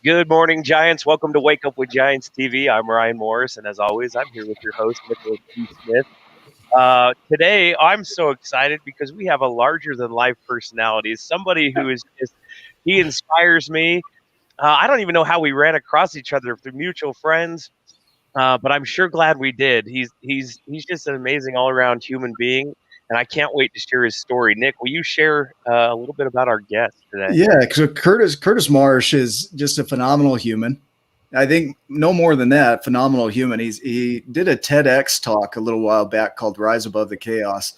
Good morning, Giants. Welcome to Wake Up with Giants TV. I'm Ryan Morris, and as always, I'm here with your host, Nicholas P. Smith. Today, I'm so excited because we have a larger-than-life personality, somebody who is he inspires me. I don't even know how we ran across each other through mutual friends, but I'm sure glad we did. He's just an amazing all-around human being, and I can't wait to share his story. Nick, will you share a little bit about our guest today? Yeah, so Curtis Marsh is just a phenomenal human. I think no more than that, phenomenal human. He did a TEDx talk a little while back called "Rise Above the Chaos,"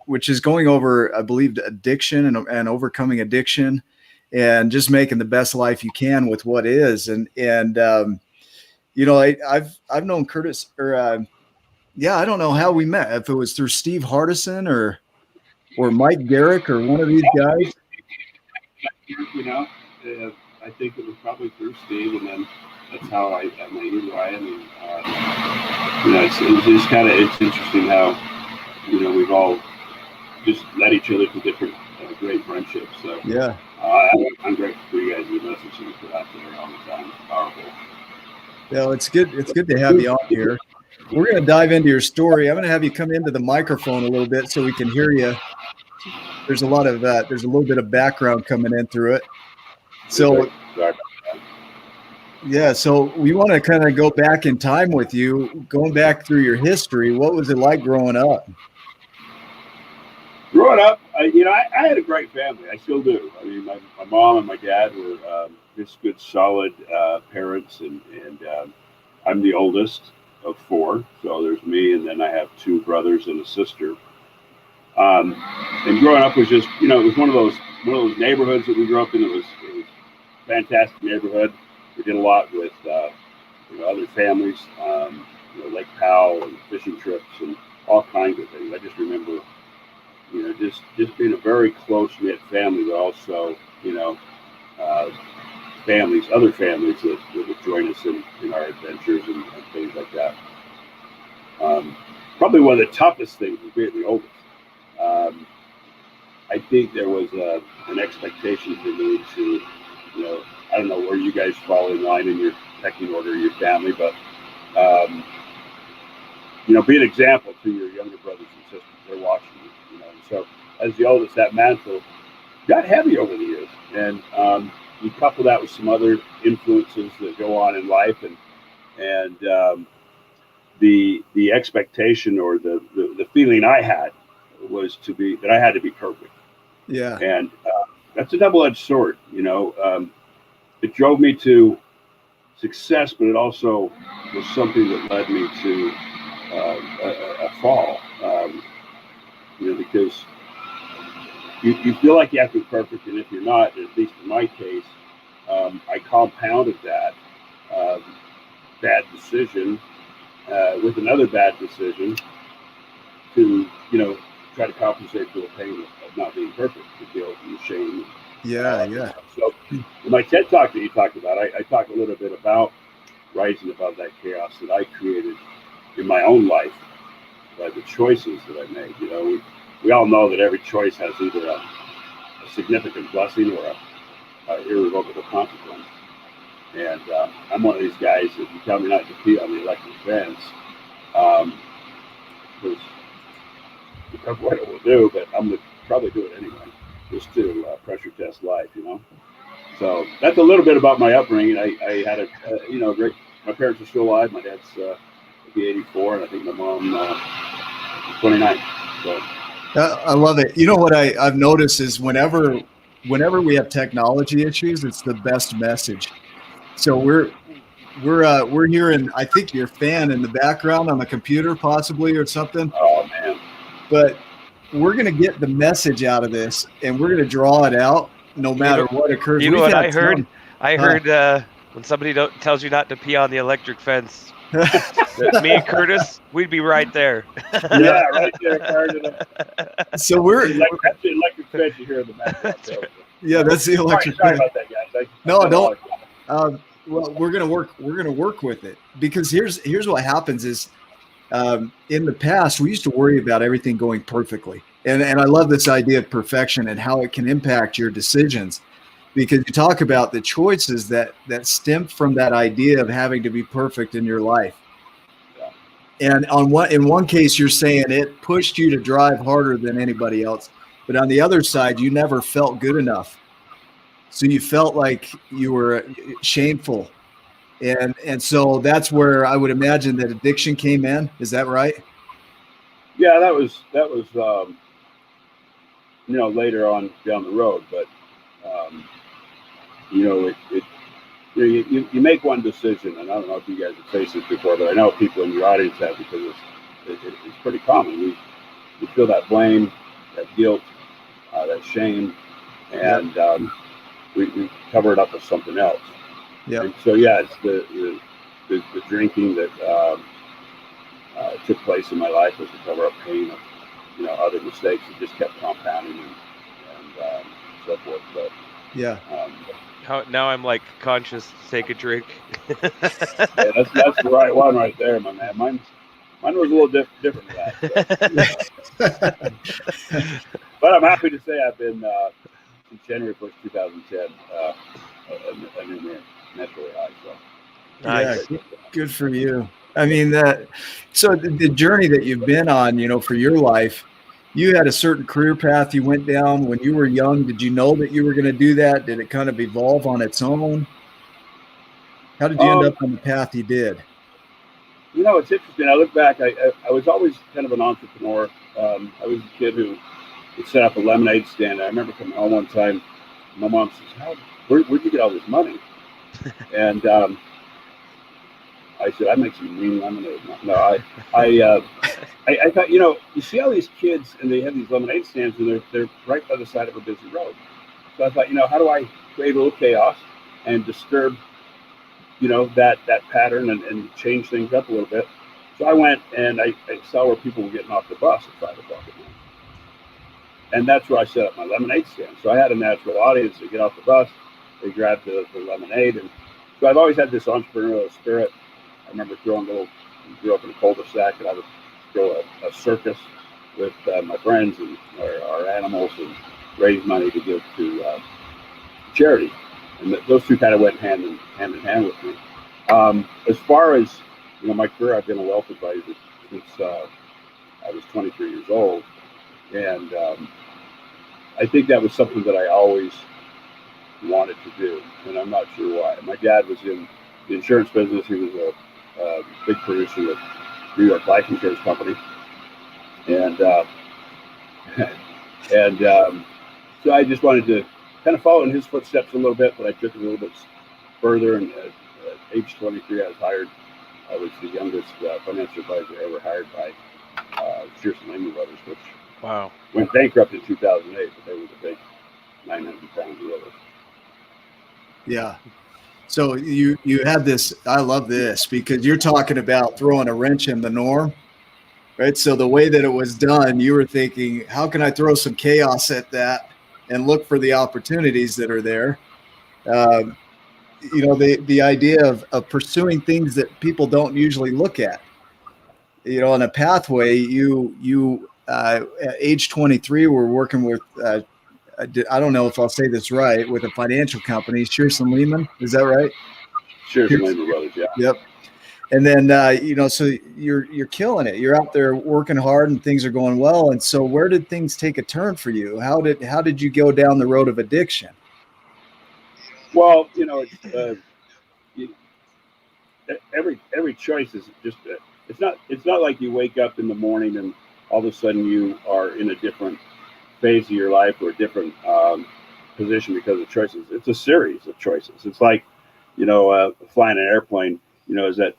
which is going over, I believe, addiction and overcoming addiction, and just making the best life you can with what is. I've known Curtis, I don't know how we met. If it was through Steve Hardison or Mike Garrick or one of these guys. You know, I think it was probably through Steve, and then that's how I met you, Ryan. And it's interesting how we've all just led each other to different great friendships. So yeah, I'm grateful for you guys. Your messages you put out there all the time. It's powerful. Yeah, it's good. It's good to have you on here. We're going to dive into your story. I'm going to have you come into the microphone a little bit so we can hear you. There's a little bit of background coming in through it. So, yeah, so we want to kind of go back in time with you, going back through your history. What was it like growing up? Growing up, I had a great family. I still do. I mean, my mom and my dad were just good, solid parents, and I'm the oldest of four. So there's me, and then I have two brothers and a sister. And growing up was just, it was one of those neighborhoods that we grew up in. It was a fantastic neighborhood. We did a lot with other families, Lake Powell and fishing trips and all kinds of things. I just remember, just being a very close knit family, but also, other families that would join us in our adventures and things like that. Probably one of the toughest things was being the oldest. I think there was an expectation for me to, I don't know where you guys fall in line in your pecking order of your family, but, be an example to your younger brothers and sisters. They're watching you, So as the oldest, that mantle got heavy over the years. And you couple that with some other influences that go on in life and the expectation or the feeling I had was that I had to be perfect. Yeah. And that's a double-edged sword, It drove me to success, but it also was something that led me to a fall, because you feel like you have to be perfect, and if you're not, at least in my case, I compounded that bad decision with another bad decision to, try to compensate for the pain of not being perfect, the guilt and the shame. Yeah. So in my TED Talk that you talked about, I talk a little bit about rising above that chaos that I created in my own life by the choices that I made. We all know that every choice has either a significant blessing or a irrevocable consequence. And I'm one of these guys that you tell me not to pee on the electric fence, because what it will do, but I'm going to probably do it anyway, just to pressure test life, So that's a little bit about my upbringing. I had great. My parents are still alive. My dad's be 84, and I think my mom is 29. So I love it. You know what I've noticed is whenever we have technology issues, it's the best message. So we're hearing, I think, your fan in the background on the computer, possibly, or something. Oh man! But we're going to get the message out of this, and we're going to draw it out no matter what occurs. You know what I heard? I heard when somebody tells you not to pee on the electric fence, me and Curtis, we'd be right there. Yeah, right there. So we're that's the electric fence you hear in the background. Yeah, that's the electric Sorry fence. about that, guys. No, don't. Well, we're gonna work with it, because here's what happens is, in the past we used to worry about everything going perfectly, and I love this idea of perfection and how it can impact your decisions. because you talk about the choices that stem from that idea of having to be perfect in your life. And in one case, you're saying it pushed you to drive harder than anybody else, but on the other side, you never felt good enough, so you felt like you were shameful, and so that's where I would imagine that addiction came in. Is that right? Yeah, that was later on down the road, but um, it you make one decision, and I don't know if you guys have faced this before, but I know people in your audience have, because it's pretty common. We feel that blame, that guilt, that shame, and we cover it up with something else. Yeah. And so yeah, it's the drinking that took place in my life was to cover up pain of other mistakes that just kept compounding and so forth. But Yeah. Now I'm like conscious to take a drink. yeah, that's the right one right there, my man. Mine was a little different than that. So. But I'm happy to say I've been since January 1st, 2010, a new man, naturally high. So. Nice. Yeah, good for you. I mean, so the journey that you've been on, for your life, you had a certain career path you went down when you were young. Did you know that you were going to do that? Did it kind of evolve on its own? How did you end up on the path you did? It's interesting. I look back, I was always kind of an entrepreneur. I was a kid who would set up a lemonade stand. I remember coming home one time, my mom says, where'd you get all this money? And I said, I make some mean lemonade. No, I thought, you see all these kids and they have these lemonade stands and they're right by the side of a busy road. So I thought, how do I create a little chaos and disturb, that pattern and change things up a little bit? So I went and I saw where people were getting off the bus at 5 o'clock at night. And that's where I set up my lemonade stand. So I had a natural audience. They get off the bus, they grab the lemonade. And so I've always had this entrepreneurial spirit. I remember grew up in a cul-de-sac, and I would throw a circus with my friends and our animals and raise money to give to charity. And those two kind of went hand in hand with me. As far as my career, I've been a wealth advisor since I was 23 years old, and I think that was something that I always wanted to do, and I'm not sure why. My dad was in the insurance business. He was a big producer with New York Life Insurance Company, and so I just wanted to kind of follow in his footsteps a little bit, but I took it a little bit further. And at age 23, I was hired. I was the youngest financial advisor ever hired by Shearson Lehman Brothers, which went bankrupt in 2008, but they were the big 900-pound gorillas. Yeah. So you had this. I love this because you're talking about throwing a wrench in the norm, right? So the way that it was done, you were thinking, how can I throw some chaos at that and look for the opportunities that are there? The idea of pursuing things that people don't usually look at. On a pathway, you at age 23 were working with. I don't know if I'll say this right, with a financial company, Shearson Lehman. Is that right? Shearson Lehman Brothers, yeah. Yep. And then, so you're killing it. You're out there working hard and things are going well. And so where did things take a turn for you? How did you go down the road of addiction? Well, it's every choice is just it's not like you wake up in the morning and all of a sudden you are in a different phase of your life or a different position because of choices. It's a series of choices. It's like flying an airplane. As that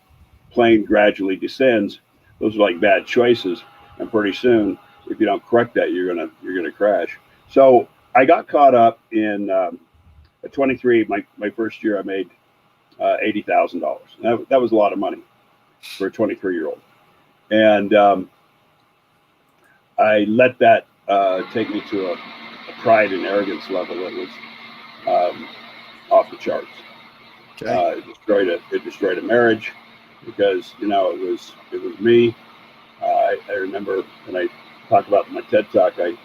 plane gradually descends, those are like bad choices, and pretty soon, if you don't correct that, you're gonna crash. So I got caught up in at 23. My first year, I made $80,000. That was a lot of money for a 23-year-old, and I let that take me to a pride and arrogance level that was off the charts. Okay. It destroyed a marriage because it was me. I remember when I talk about my TED Talk, I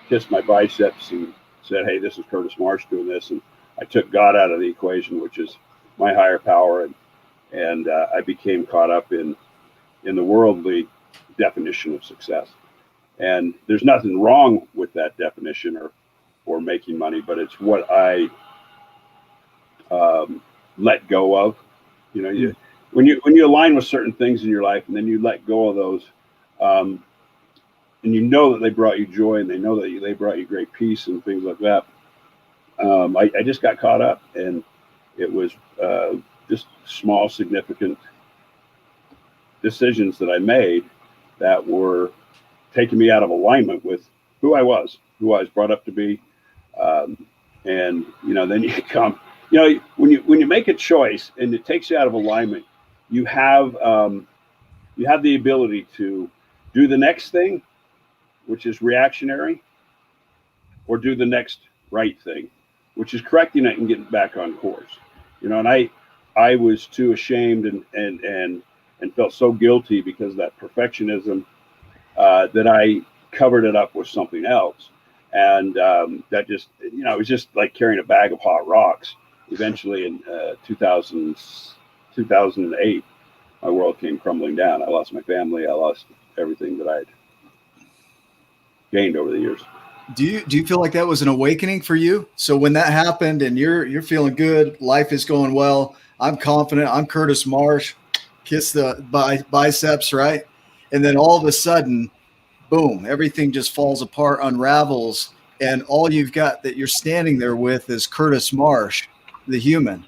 kissed my biceps and said, "Hey, this is Curtis Marsh doing this." And I took God out of the equation, which is my higher power, and I became caught up in the worldly definition of success. And there's nothing wrong with that definition or making money, but it's what I let go of. You know, when you align with certain things in your life, and then you let go of those, and you know that they brought you joy, and they know that they brought you great peace and things like that. I just got caught up, and it was just small, significant decisions that I made that were taking me out of alignment with who I was brought up to be. And then you come, when you make a choice and it takes you out of alignment, you have the ability to do the next thing, which is reactionary, or do the next right thing, which is correcting it and getting back on course. And I was too ashamed and felt so guilty because of that perfectionism that I covered it up with something else. And that just, it was just like carrying a bag of hot rocks. Eventually in 2008, my world came crumbling down. I lost my family. I lost everything that I'd gained over the years. Do you feel like that was an awakening for you? So when that happened and you're feeling good, life is going well, I'm confident, I'm Curtis Marsh, kiss the biceps, right? And then all of a sudden, boom, everything just falls apart, unravels, and all you've got that you're standing there with is Curtis Marsh, the human.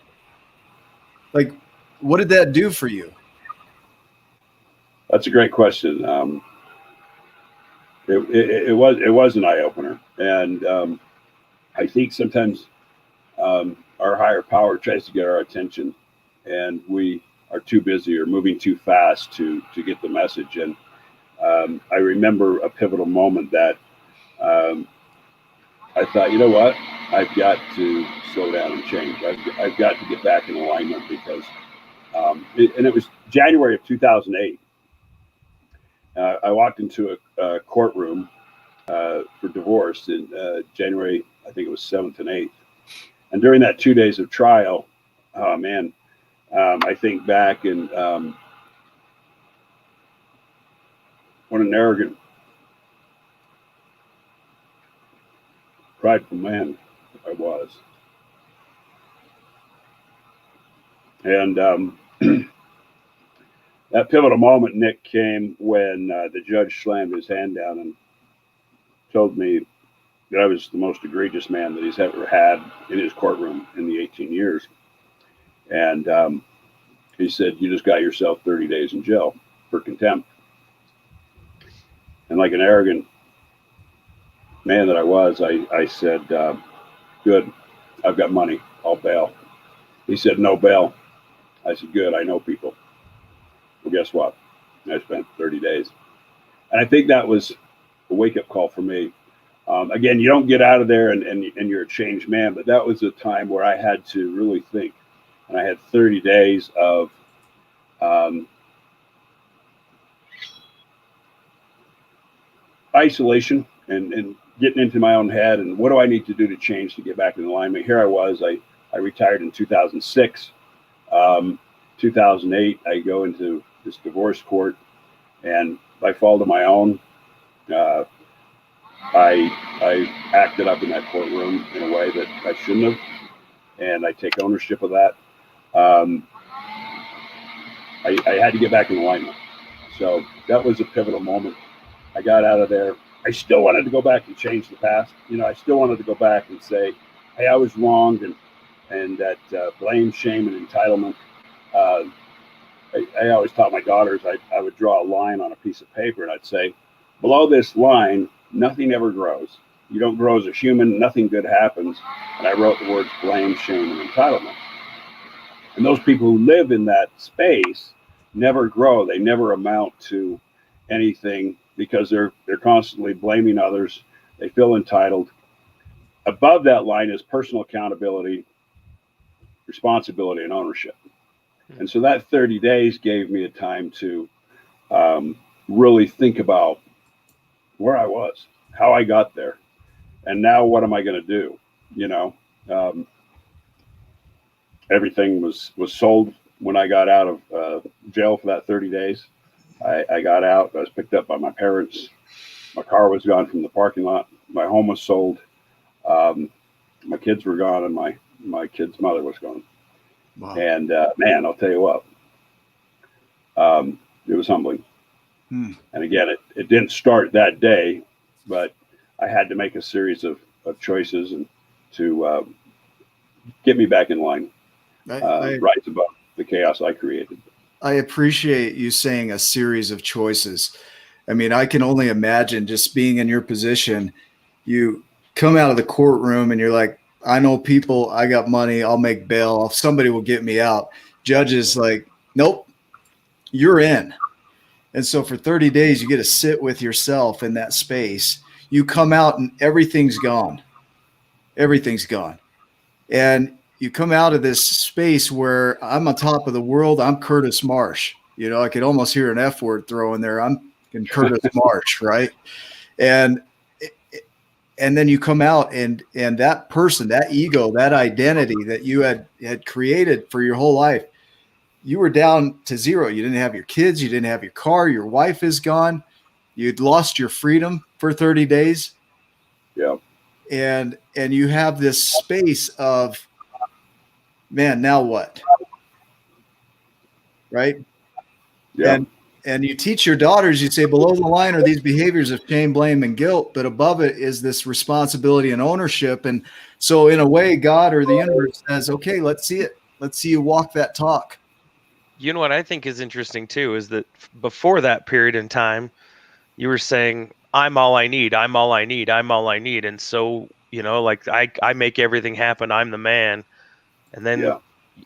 Like, what did that do for you? That's a great question. It was an eye opener, and I think sometimes our higher power tries to get our attention, and we are too busy or moving too fast to get the message. And I remember a pivotal moment that I thought, you know what, I've got to slow down and change. I've got to get back in alignment because, and it was January of 2008. I walked into a courtroom for divorce in January, I think it was 7th and 8th. And during that 2 days of trial, oh man, I think back and what an arrogant, prideful man I was. And that pivotal moment, Nick, came when the judge slammed his hand down and told me that I was the most egregious man that he's ever had in his courtroom in the 18 years. And he said, you just got yourself 30 days in jail for contempt. And like an arrogant man that I was, I said, good, I've got money, I'll bail. He said, no bail. I said, good, I know people. Well, guess what? I spent 30 days. And I think that was a wake-up call for me. Again, you don't get out of there and you're a changed man, but that was a time where I had to really think. And I had 30 days of isolation and getting into my own head and what do I need to do to change to get back in alignment. Here I was, I retired in 2006. 2008, I go into this divorce court and by fall to my own, I acted up in that courtroom in a way that I shouldn't have, and I take ownership of that. I had to get back in alignment. So that was a pivotal moment. I got out of there. I still wanted to go back and change the past. I still wanted to go back and say, hey, I was wronged, and that blame, shame, and entitlement. I always taught my daughters I would draw a line on a piece of paper, and I'd say, below this line, nothing ever grows. You don't grow as a human. Nothing good happens. And I wrote the words blame, shame, and entitlement. And those people who live in that space never grow. They never amount to anything because they're constantly blaming others. They feel entitled. Above that line is personal accountability, responsibility, and ownership. And so that 30 days gave me a time to really think about where I was, how I got there, and now what am I going to do? everything was sold when I got out of jail for that 30 days. I got out. I was picked up by my parents. My car was gone from the parking lot. My home was sold. My kids were gone, and my kid's mother was gone. Wow. And man, I'll tell you what, it was humbling. And again, it didn't start that day, but I had to make a series of choices and to get me back in line, rise above the chaos I created. I appreciate you saying a series of choices. I mean, I can only imagine just being in your position. You come out of the courtroom and you're like, I know people, I got money, I'll make bail, somebody will get me out. Judge is like, nope, you're in. And so for 30 days, you get to sit with yourself in that space. You come out and everything's gone. Everything's gone. And you come out of this space where I'm on top of the world. I'm Curtis Marsh. You know, I could almost hear an F word throw in there. I'm in Curtis Marsh, right? And then you come out and that person, that ego, that identity that you had created for your whole life, you were down to zero. You didn't have your kids. You didn't have your car. Your wife is gone. You'd lost your freedom for 30 days. Yeah. And you have this space of, man, now what? Right? Yeah. And you teach your daughters, you say below the line are these behaviors of shame, blame, and guilt, but above it is this responsibility and ownership. And so in a way, God or the universe says, okay, let's see it. Let's see you walk that talk. You know what I think is interesting too is that before that period in time, you were saying, I'm all I need, I'm all I need, I'm all I need. And so, you know, like I make everything happen, I'm the man. And then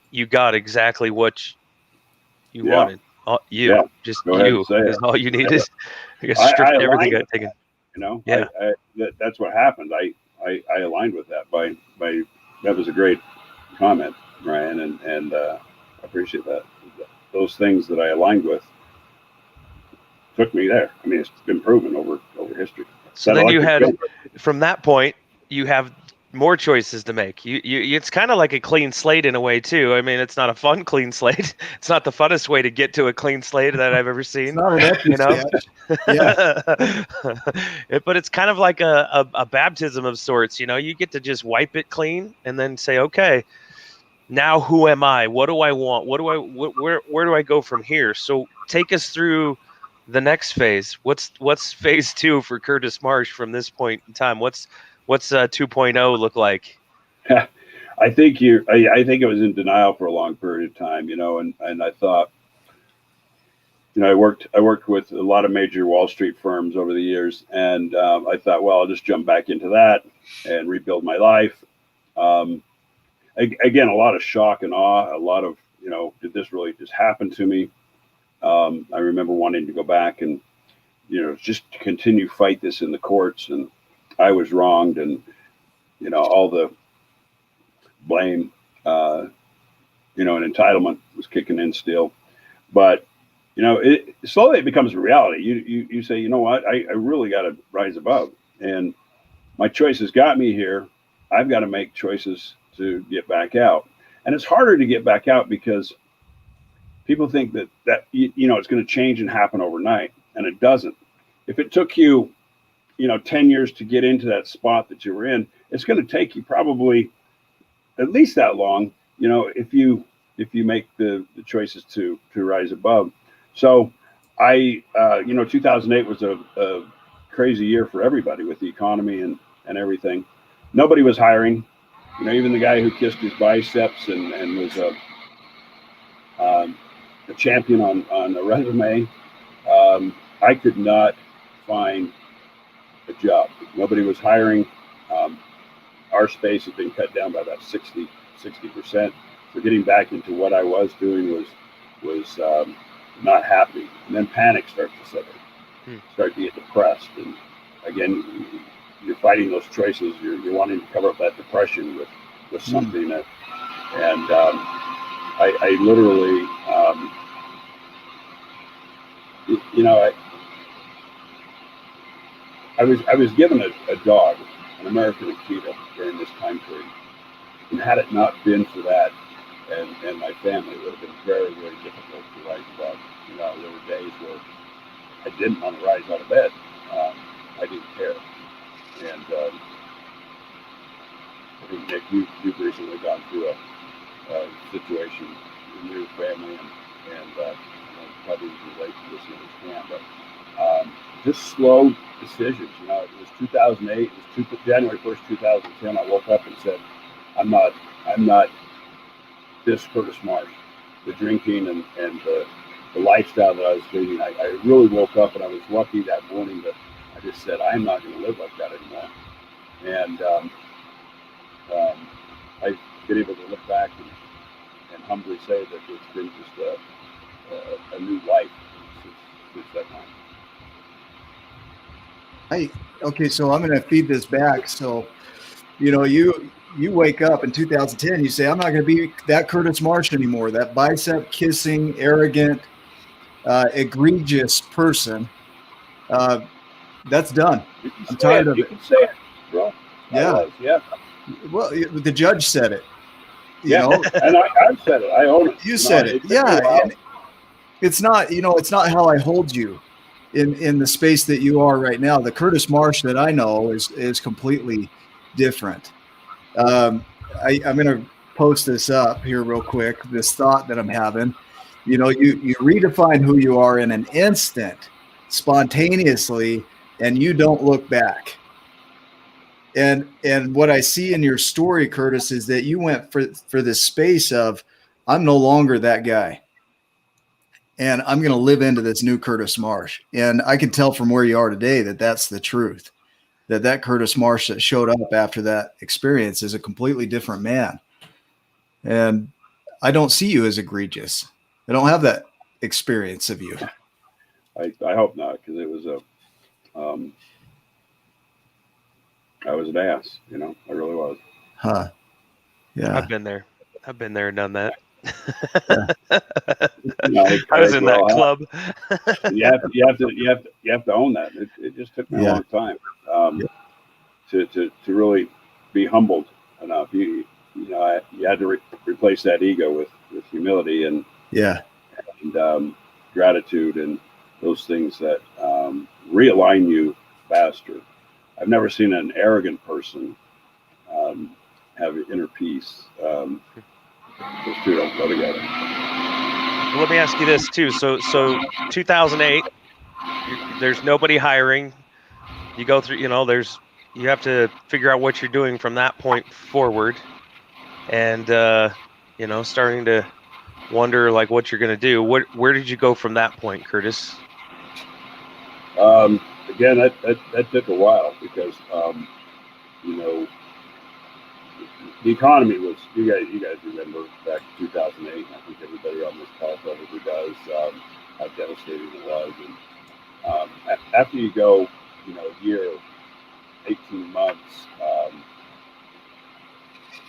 you got exactly what you wanted. Just Go ahead and you say is it. all you needed. I I everything aligned got with taken. that, you know, Yeah. that's what happened. I aligned with that by that was a great comment, Ryan, and I appreciate that. Those things that I aligned with took me there. I mean, it's been proven over history. So then you had, from that point, you have more choices to make. You it's kind of like a clean slate in a way too. I mean, it's not a fun clean slate. It's not the funnest way to get to a clean slate that I've ever seen. You know, but it's kind of like a baptism of sorts. You know, you get to just wipe it clean and then say, okay, now who am I? What do I want? Where do I go from here? So take us through the next phase. What's phase 2 for Curtis Marsh from this point in time? What's 2.0 look like? I think I think I was in denial for a long period of time, you know, and I thought, you know, I worked with a lot of major Wall Street firms over the years, and I thought, well, I'll just jump back into that and rebuild my life. Again, a lot of shock and awe, a lot of, you know, did this really just happen to me? I remember wanting to go back and, you know, just to continue fight this in the courts, and I was wronged, and, you know, all the blame, you know, and entitlement was kicking in still. But, you know, slowly it becomes a reality. You say, you know what, I really got to rise above, and my choices got me here. I've got to make choices to get back out, and it's harder to get back out because people think that you know, it's going to change and happen overnight, and it doesn't. If it took you, you know, 10 years to get into that spot that you were in, it's going to take you probably at least that long, you know, if you make the choices to rise above. So you know, 2008 was a crazy year for everybody with the economy and everything. Nobody was hiring. You know, even the guy who kissed his biceps and was a champion on a resume, I could not find a job. Nobody was hiring. Our space has been cut down by about 60%. So getting back into what I was doing was not happening. And then panic starts to set in. Start to get depressed, and again, you're fighting those choices. You're wanting to cover up that depression with something that, and I literally, you know, I was given a dog, an American Akita, during this time period, and had it not been for that, and my family. It would have been very, very difficult to rise above. There were days where I didn't want to rise out of bed. I didn't care. And I think, Nick, you've recently gone through a situation in your family, and probably relate to this and understand, but just slow decisions. It was 2008. It was January 1st, 2010. I woke up and said, I'm not this Curtis Marsh. The drinking and the lifestyle that I was leading. I really woke up, and I was lucky that morning that I just said, I'm not going to live like that anymore. And I've been able to look back and humbly say that it's been just a new life since that time. Okay, so I'm going to feed this back. So, you wake up in 2010, you say, I'm not going to be that Curtis Marsh anymore, that bicep kissing, arrogant, egregious person. That's done. I'm tired of it. You can say it, bro. Yeah. Yeah. Well, the judge said it. And I've said it. I own it. You said it. Yeah. And it's not, it's not how I hold you in the space that you are right now. The Curtis Marsh that I know is completely different. I'm going to post this up here real quick, this thought that I'm having. You redefine who you are in an instant, spontaneously, and you don't look back. And what I see in your story, Curtis, is that you went for this space of, I'm no longer that guy. And I'm going to live into this new Curtis Marsh. And I can tell from where you are today that that's the truth, that Curtis Marsh that showed up after that experience is a completely different man. And I don't see you as egregious. I don't have that experience of you. I hope not, because it was I was an ass, I really was. Huh. Yeah. I've been there and done that. I was in that club. you have to own that. It just took me a long time to really be humbled enough. You had to replace that ego with humility and gratitude and those things that realign you faster. I've never seen an arrogant person have inner peace. Those two don't go together. Well, let me ask you this too. So 2008, there's nobody hiring. You go through, you have to figure out what you're doing from that point forward, and starting to wonder like what you're going to do. Where did you go from that point, Curtis? Again, that took a while because the economy was, you guys remember back in 2008, and I think everybody on this call probably does, how devastating it was. And after you go, a year, 18 months,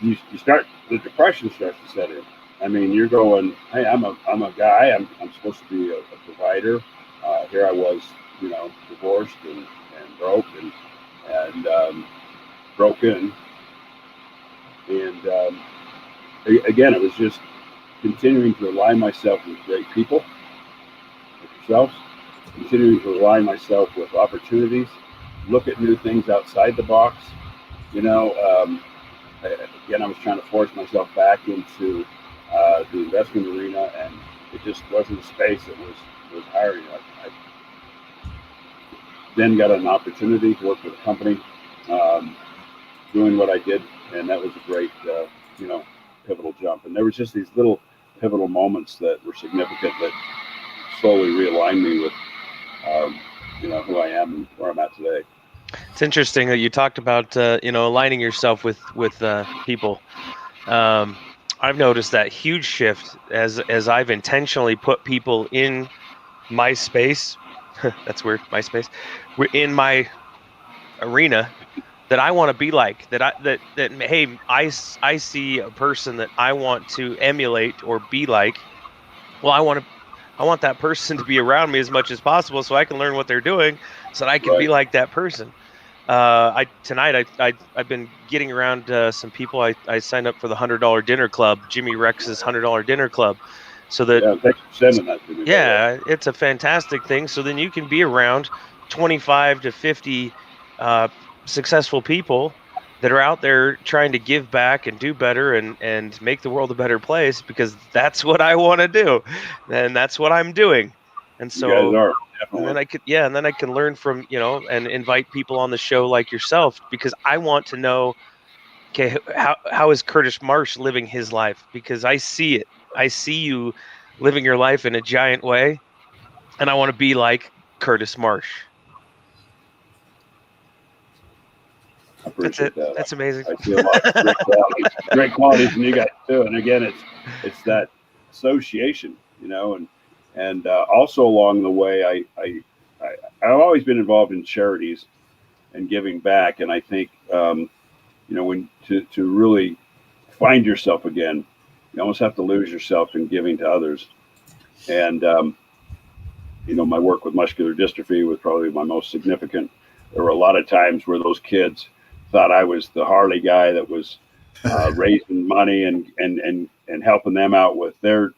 you start, the depression starts to set in. I mean, you're going, hey, I'm a guy, I'm supposed to be a provider. Here I was, divorced and broke and broken. And again, it was just continuing to align myself with great people, like yourselves, continuing to align myself with opportunities, look at new things outside the box. Again, I was trying to force myself back into the investment arena, and it just wasn't a space that was hiring. I then got an opportunity to work with a company doing what I did, and that was a great, pivotal jump. And there was just these little pivotal moments that were significant that slowly realigned me with, who I am and where I'm at today. It's interesting that you talked about, aligning yourself with people. I've noticed that huge shift as I've intentionally put people in my space. That's weird. My space. In my arena that I want to be like, that hey, I see a person that I want to emulate or be like. Well, I want that person to be around me as much as possible so I can learn what they're doing so that I can be like that person. I've been getting around some people. I signed up for the $100 dinner club, Jimmy Rex's $100 dinner club, so that Yeah, thanks for sending that to me, by the way. yeah, it's a fantastic thing. So then you can be around 25 to 50 uh, successful people that are out there trying to give back and do better and make the world a better place, because that's what I want to do, and that's what I'm doing. And You guys so are and then definitely. I can learn from, and invite people on the show like yourself, because I want to know, okay, how is Curtis Marsh living his life? Because I see it. I see you living your life in a giant way, and I want to be like Curtis Marsh. I That's it. appreciate that. That's amazing. I see a lot of great qualities in you guys too. And again, it's that association, and also along the way, I've always been involved in charities and giving back, and I think when to really find yourself again, you almost have to lose yourself in giving to others. And my work with muscular dystrophy was probably my most significant. There were a lot of times where those kids thought I was the Harley guy that was raising money and helping them out with their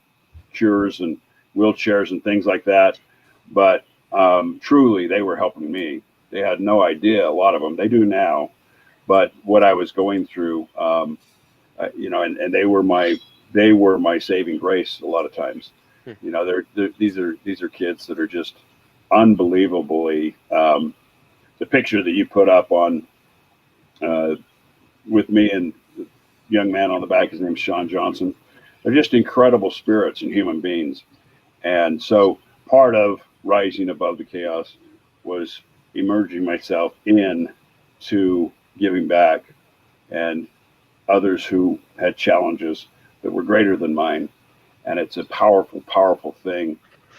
cures and wheelchairs and things like that. But truly, they were helping me. They had no idea. A lot of them, they do now, but what I was going through, and they were my saving grace a lot of times. These are kids that are just unbelievably. The picture that you put up on uh, with me and the young man on the back, his name's Sean Johnson. They're just incredible spirits and human beings. And so part of rising above the chaos was emerging myself into giving back and others who had challenges that were greater than mine. And it's a powerful, powerful thing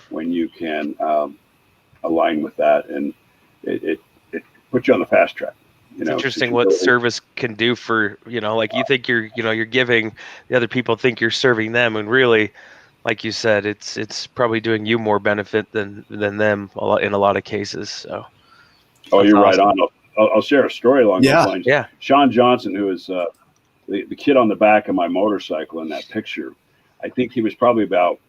when you can align with that, and it puts you on the fast track. It's Because interesting you what really, service can do for, like you think you're giving, the other people think you're serving them, and really, like you said, it's probably doing you more benefit than them in a lot of cases. So oh, that's you're right awesome. on. I'll share a story along those Yeah. lines. Yeah. Sean Johnson, who is the kid on the back of my motorcycle in that picture, I think he was probably about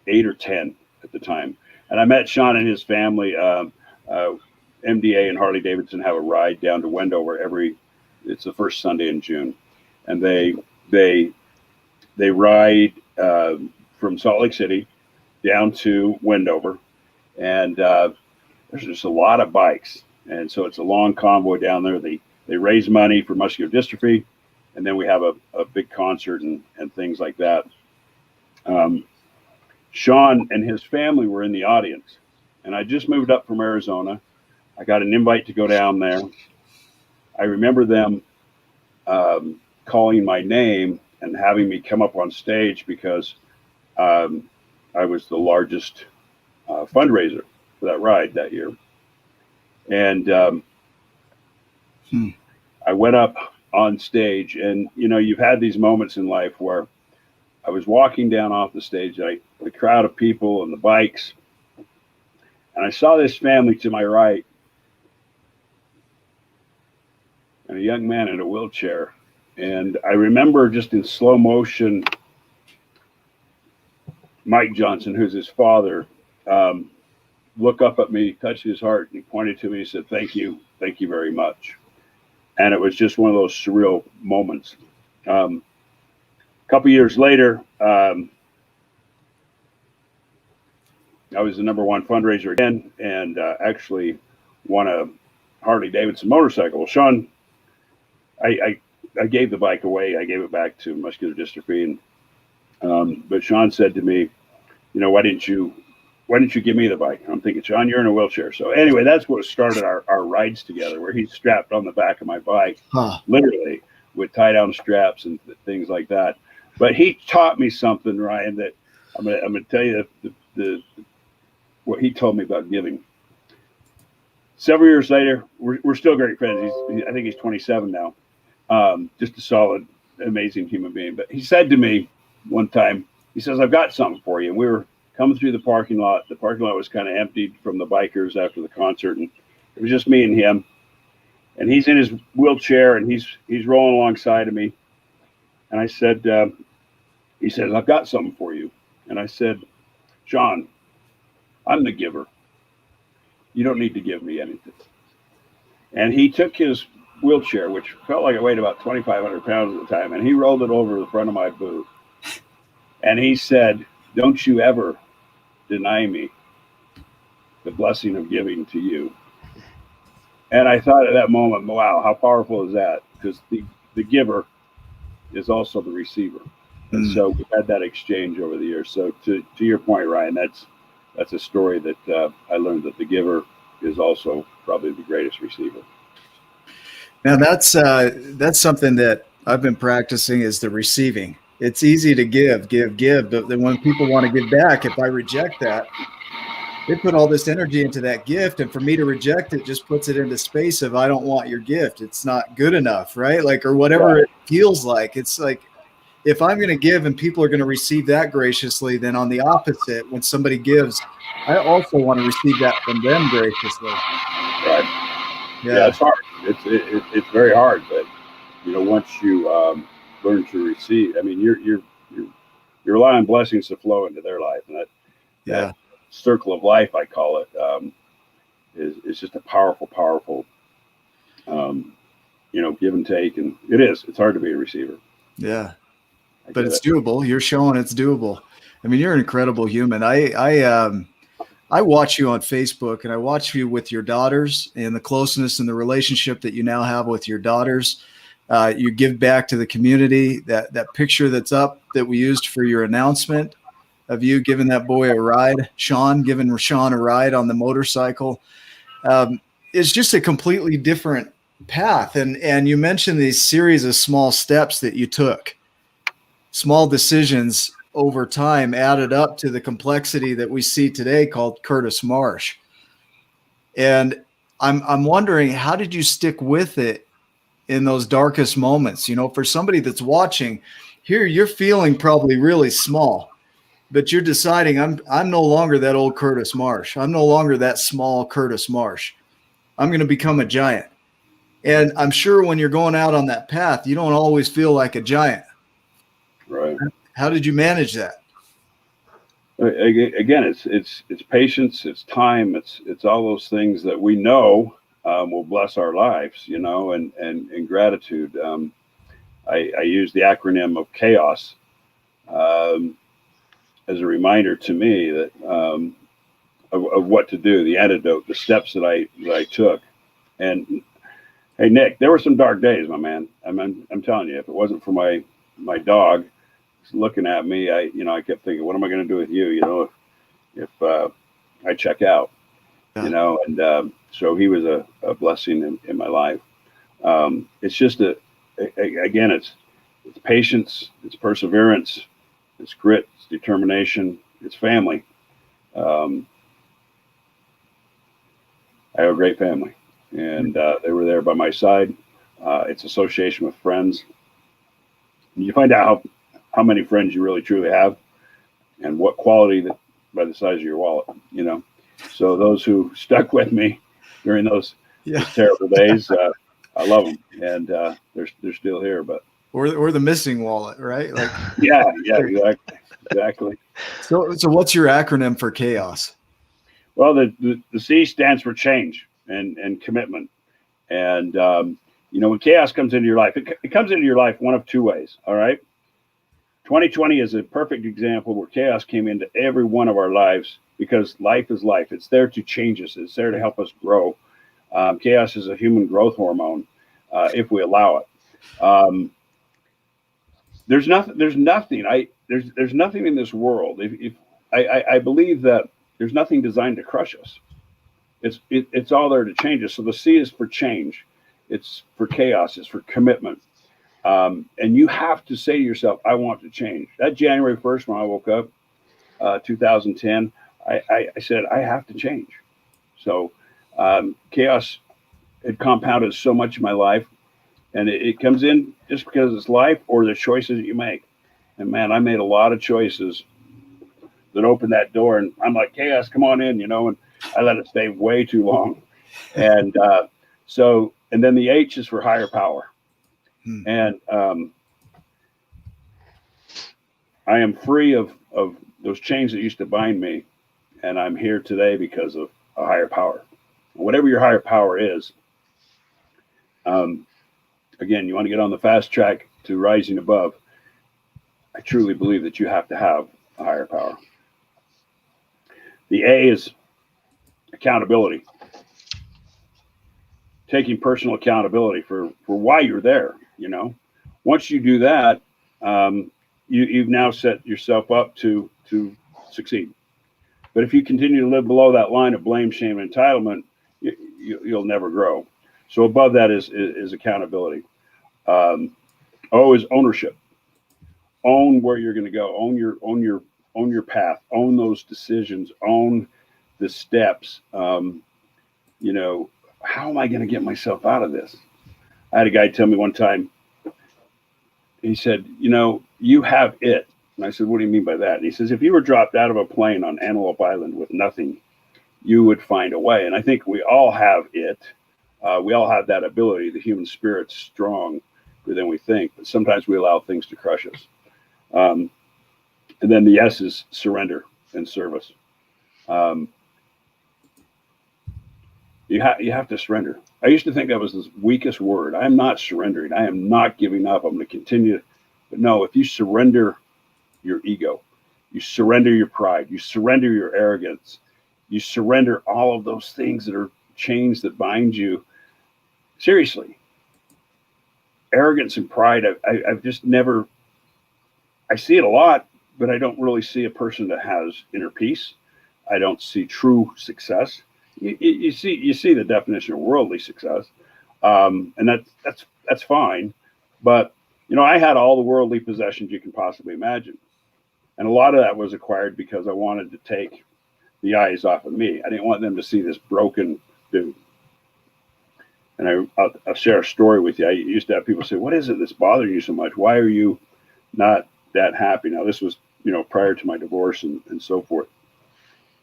8 or 10 at the time. And I met Sean and his family. MDA and Harley Davidson have a ride down to Wendover it's the first Sunday in June, and they ride from Salt Lake City down to Wendover, and there's just a lot of bikes, and so it's a long convoy down there. They raise money for muscular dystrophy, and then we have a big concert and things like that. Um, Sean and his family were in the audience, and I just moved up from Arizona. I got an invite to go down there. I remember them calling my name and having me come up on stage because um, I was the largest fundraiser for that ride that year. And Hmm. I went up on stage, and you've had these moments in life where I was walking down off the stage, the crowd of people and the bikes, and I saw this family to my right and a young man in a wheelchair. And I remember just in slow motion, Mike Johnson, who's his father, um, look up at me, touched his heart, and he pointed to me and said, thank you very much. And it was just one of those surreal moments. A couple years later, I was the number one fundraiser again, and actually won a Harley Davidson motorcycle. Well, Sean, I gave the bike away. I gave it back to muscular dystrophy, but Sean said to me, why didn't you give me the bike? I'm thinking, Sean, you're in a wheelchair. So anyway, that's what started our rides together, where he's strapped on the back of my bike, Huh. literally with tie down straps and things like that. But he taught me something, Ryan, that I'm gonna tell you the what he told me about giving. Several years later, we're still great friends. I think he's 27 now. Just a solid, amazing human being. But he said to me one time, he says, I've got something for you. And we were coming through the parking lot. The parking lot was kind of emptied from the bikers after the concert. And it was just me and him. and he's in his wheelchair, and he's rolling alongside of me. And I said, he says, I've got something for you. And I said, Sean, I'm the giver. You don't need to give me anything. And he took his wheelchair, which felt like it weighed about 2,500 pounds at the time, and he rolled it over the front of my boot. And he said, don't you ever deny me the blessing of giving to you. And I thought at that moment, wow, how powerful is that? Because the giver is also the receiver. And so we've had that exchange over the years. So to your point, Ryan, that's a story that I learned, that the giver is also probably the greatest receiver. Now that's something that I've been practicing, is the receiving. It's easy to give, but then when people want to give back, if I reject that, they put all this energy into that gift, and for me to reject it just puts it into space of, I don't want your gift. It's not good enough, right? Like, or whatever it feels like. It's like, if I'm going to give and people are going to receive that graciously, then on the opposite, when somebody gives, I also want to receive that from them graciously. Right. Yeah, it's hard. It's very hard, but once you learn to receive, I mean, you're allowing blessings to flow into their life, and that circle of life, I call it, is just a powerful, give and take, and it's hard to be a receiver. Yeah, but it's doable. You're showing it's doable. I mean, you're an incredible human. I watch you on Facebook, and I watch you with your daughters and the closeness and the relationship that you now have with your daughters. You give back to the community. That picture that's up that we used for your announcement of you giving that boy a ride, giving Rashawn a ride on the motorcycle, is just a completely different path. And you mentioned these series of small steps that you took, small decisions over time added up to the complexity that we see today called Curtis Marsh. And I'm wondering, how did you stick with it in those darkest moments? For somebody that's watching here, you're feeling probably really small, but you're deciding, I'm no longer that old Curtis Marsh. I'm no longer that small Curtis Marsh. I'm going to become a giant. And I'm sure when you're going out on that path, you don't always feel like a giant. Right. How did you manage that? Again, it's patience, it's time, it's all those things that we know will bless our lives, and gratitude. I use the acronym of chaos as a reminder to me that of what to do, the antidote, the steps that I took. And hey, Nick, there were some dark days, my man. I'm telling you, if it wasn't for my dog looking at me, I kept thinking, what am I going to do with you? If I check out, and so he was a blessing in my life. It's just again, it's patience, it's perseverance, it's grit, it's determination, it's family. I have a great family, and they were there by my side. It's association with friends. And you find out how many friends you really truly have, and what quality by the size of your wallet. So those who stuck with me during those terrible days, I love them, and they're still here. But or the missing wallet, right? Like yeah, exactly. So what's your acronym for chaos? Well, the C stands for change and commitment. And when chaos comes into your life, it comes into your life one of two ways. All right. 2020 is a perfect example where chaos came into every one of our lives, because life is life. It's there to change us. It's there to help us grow. Chaos is a human growth hormone, if we allow it. There's nothing. There's nothing in this world. If I believe that there's nothing designed to crush us. It's all there to change us. So the C is for change. It's for chaos. It's for commitment. And you have to say to yourself, I want to change. That January 1st, when I woke up, 2010, I said, I have to change. So chaos had compounded so much in my life, and it comes in just because it's life or the choices that you make. And man, I made a lot of choices that opened that door, and I'm like, chaos, come on in, and I let it stay way too long. And so And then the H is for higher power. Hmm. And I am free of those chains that used to bind me. And I'm here today because of a higher power. Whatever your higher power is, again, you want to get on the fast track to rising above. I truly believe that you have to have a higher power. The A is accountability, taking personal accountability for why you're there. You know, once you do that, you've now set yourself up to succeed. But if you continue to live below that line of blame, shame, and entitlement, you'll never grow. So above that is accountability. O is ownership. Own where you're going to go. Own your path. Own those decisions. Own the steps. You know, how am I going to get myself out of this? I had a guy tell me one time. He said, "You know, you have it." And I said, "What do you mean by that?" And he says, "If you were dropped out of a plane on Antelope Island with nothing, you would find a way." And I think we all have it. We all have that ability. The human spirit's stronger than we think, but sometimes we allow things to crush us. And then the S is surrender and service. You have to surrender. I used to think that was the weakest word. I am not surrendering. I am not giving up. I'm going to continue. But no, if you surrender your ego, you surrender your pride, you surrender your arrogance, you surrender all of those things that are chains that bind you. Seriously, arrogance and pride, I've just never, I see it a lot, but I don't really see a person that has inner peace. I don't see true success. You see the definition of worldly success, and that's fine. But you know, I had all the worldly possessions you can possibly imagine, and a lot of that was acquired because I wanted to take the eyes off of me. I didn't want them to see this broken dude. And I'll share a story with you. I used to have people say, "What is it that's bothering you so much? Why are you not that happy?" Now this was, you know, prior to my divorce and so forth.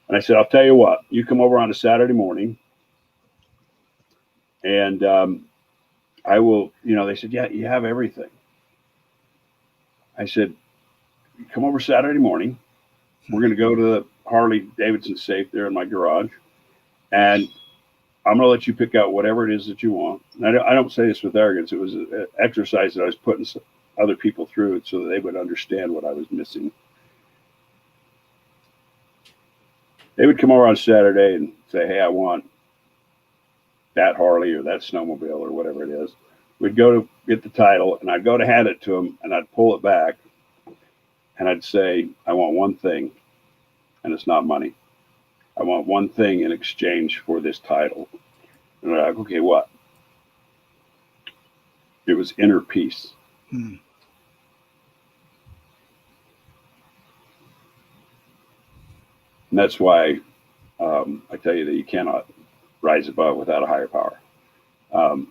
And I said, "I'll tell you what, you come over on a Saturday morning and I will," you know, they said, "Yeah, you have everything." I said, "Come over Saturday morning. We're going to go to the Harley Davidson safe there in my garage. And I'm going to let you pick out whatever it is that you want." And I don't say this with arrogance. It was an exercise that I was putting other people through so that they would understand what I was missing. They would come over on Saturday and say, "Hey, I want that Harley or that snowmobile or whatever it is." We'd go to get the title, and I'd go to hand it to them, and I'd pull it back, and I'd say, "I want one thing, and it's not money. I want one thing in exchange for this title." And they're like, "Okay, what?" It was inner peace. Hmm. And that's why I tell you that you cannot rise above without a higher power.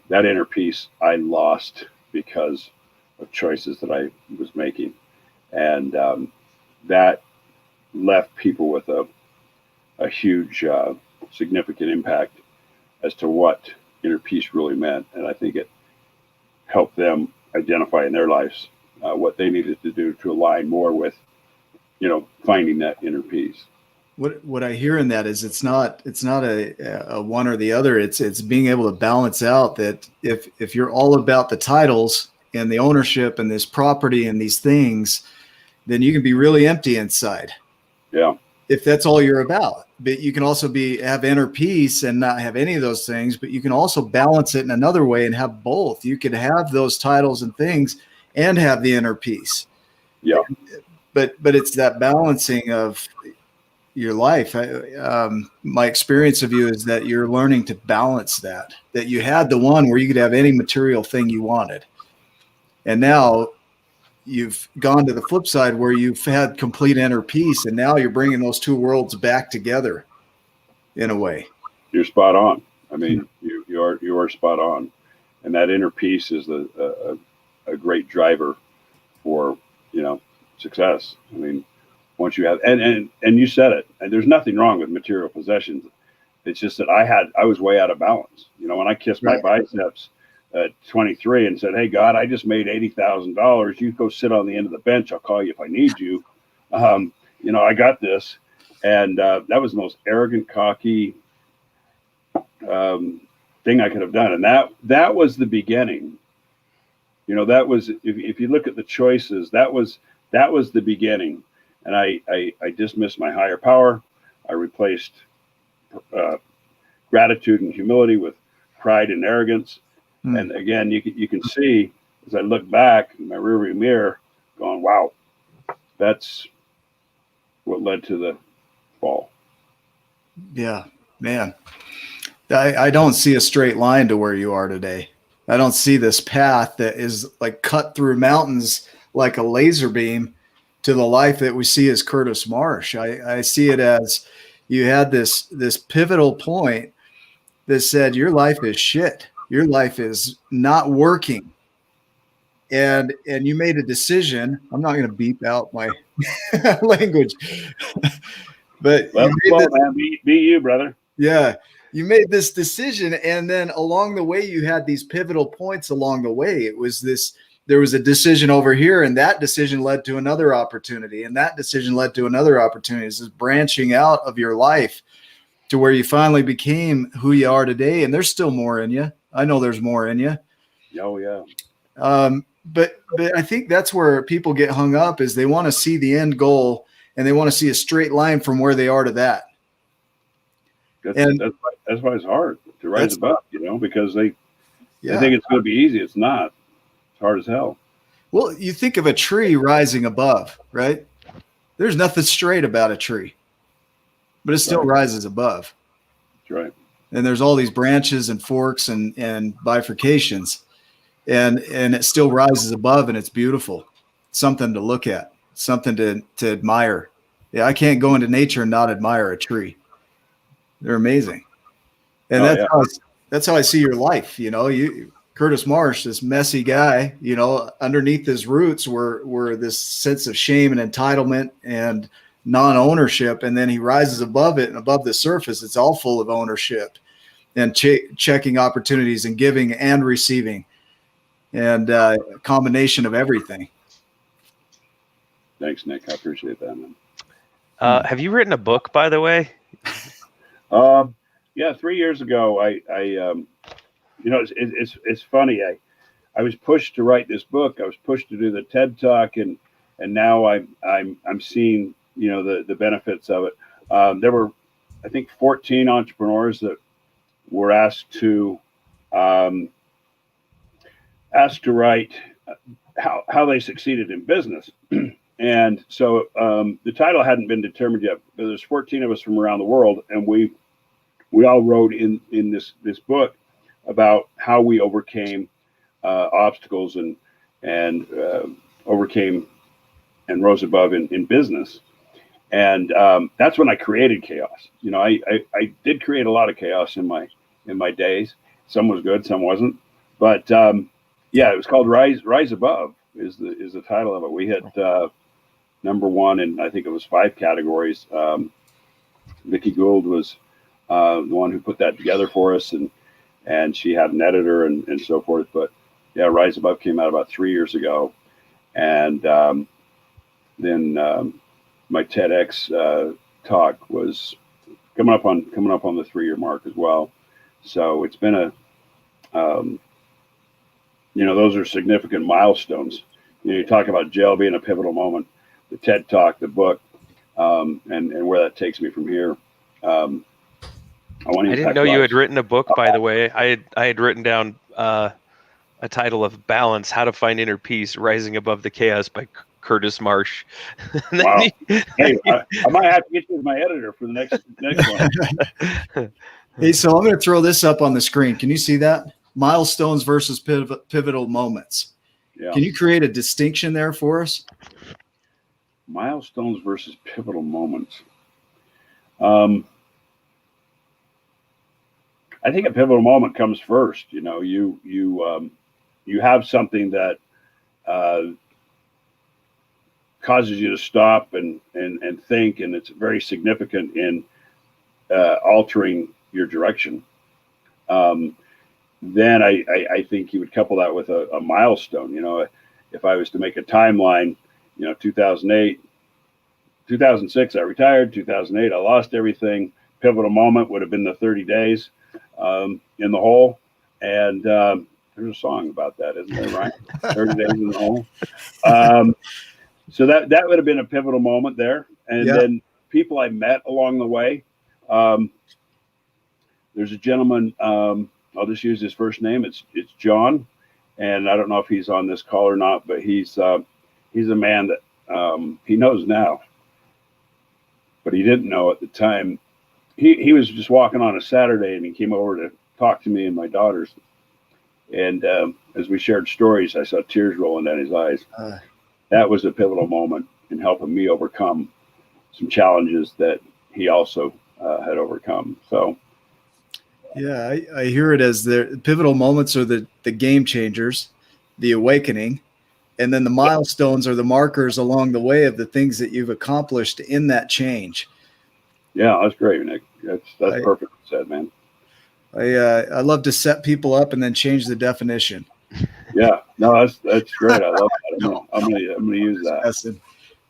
That inner peace I lost because of choices that I was making. And that left people with a huge, significant impact as to what inner peace really meant. And I think it helped them identify in their lives what they needed to do to align more with, you know, finding that inner peace. What I hear in that is it's not a one or the other. It's being able to balance out that if you're all about the titles and the ownership and this property and these things, then you can be really empty inside. Yeah. If that's all you're about. But you can also have inner peace and not have any of those things, but you can also balance it in another way and have both. You could have those titles and things and have the inner peace. Yeah. But it's that balancing of your life. My experience of you is that you're learning to balance that you had the one where you could have any material thing you wanted. And now you've gone to the flip side where you've had complete inner peace. And now you're bringing those two worlds back together in a way. You're spot on. I mean, you are spot on. And that inner peace is a great driver for, you know, success. I mean, once you have, and you said it, and there's nothing wrong with material possessions. It's just that I was way out of balance. You know, when I kissed my biceps at 23 and said, "Hey God, I just made $80,000. You go sit on the end of the bench. I'll call you if I need you. You know, I got this." And that was the most arrogant, cocky thing I could have done. And that was the beginning. You know, that was, if you look at the choices, that was the beginning. And I dismissed my higher power. I replaced gratitude and humility with pride and arrogance. And again, you can see as I look back in my rearview mirror, going, "Wow, that's what led to the fall." Yeah, man. I don't see a straight line to where you are today. I don't see this path that is like cut through mountains like a laser beam to the life that we see as Curtis Marsh. I see it as you had this pivotal point that said your life is shit. Your life is not working. And you made a decision. I'm not going to beep out my language, but Well, man, be you, brother. yeah, you made this decision, and then along the way, you had these pivotal points along the way. It was this, there was a decision over here, and that decision led to another opportunity, and that decision led to another opportunity. It's this branching out of your life to where you finally became who you are today. And there's still more in you. I know there's more in you. Oh, yeah. But I think that's where people get hung up, is they want to see the end goal and they want to see a straight line from where they are to that. That's why it's hard to rise above, you know, because they think it's going to be easy. It's not. It's hard as hell. Well, you think of a tree rising above, right? There's nothing straight about a tree, but it still rises above. That's right. And there's all these branches and forks and bifurcations, and it still rises above, and it's beautiful. Something to look at, something to admire. Yeah, I can't go into nature and not admire a tree. They're amazing. And that's how I see your life. You know, Curtis Marsh, this messy guy, you know, underneath his roots were this sense of shame and entitlement and non-ownership. And then he rises above it, and above the surface, it's all full of ownership and checking opportunities and giving and receiving, and a combination of everything. Thanks, Nick. I appreciate that, man. Have you written a book, by the way? Yeah, 3 years ago, I you know, it's funny. I was pushed to write this book. I was pushed to do the TED Talk, and now I'm seeing, you know, the benefits of it. There were, I think, 14 entrepreneurs that were asked to write how they succeeded in business. And so the title hadn't been determined yet, but there's 14 of us from around the world, and we all wrote in this book about how we overcame obstacles and overcame and rose above in business. And that's when I created chaos. You know, I did create a lot of chaos in my days. Some was good, some wasn't. But yeah, it was called Rise Above is the title of it. We had number one in, I think it was 5 categories. Vicki Gould was the one who put that together for us, and she had an editor and so forth. But yeah, Rise Above came out about 3 years ago, and then my TEDx talk was coming up on the 3-year mark as well. So it's been a you know, those are significant milestones. You know, you talk about jail being a pivotal moment, the TED Talk, the book, and where that takes me from here. I didn't know you had written a book, by the way. I had written down a title of Balance: How to Find Inner Peace, Rising Above the Chaos by Curtis Marsh. Wow. Hey, I might have to get you as my editor for the next one. Hey, so I'm going to throw this up on the screen. Can you see that? Milestones versus pivotal moments. Yeah. Can you create a distinction there for us? Milestones versus pivotal moments. I think a pivotal moment comes first. You know, you have something that causes you to stop and think, and it's very significant in altering your direction. Then I think he would couple that with a milestone. If I was to make a timeline, 2008, 2006, I retired. 2008, I lost everything. Pivotal moment would have been the 30 days in the hole. And there's a song about that, isn't there, Ryan? 30 days in the hole. So that would have been a pivotal moment there. And then people I met along the way. There's a gentleman, I'll just use his first name. It's John. And I don't know if he's on this call or not, but he's a man that he knows now, but he didn't know at the time. He was just walking on a Saturday, and he came over to talk to me and my daughters. And as we shared stories, I saw tears rolling down his eyes. That was a pivotal moment in helping me overcome some challenges that he also had overcome. So, yeah, I hear it as the pivotal moments are the game changers, the awakening, and then the milestones are the markers along the way of the things that you've accomplished in that change. Yeah, that's great, Nick. That's perfect said, man. I love to set people up and then change the definition. Yeah, no, that's great. I love that. I'm gonna use that.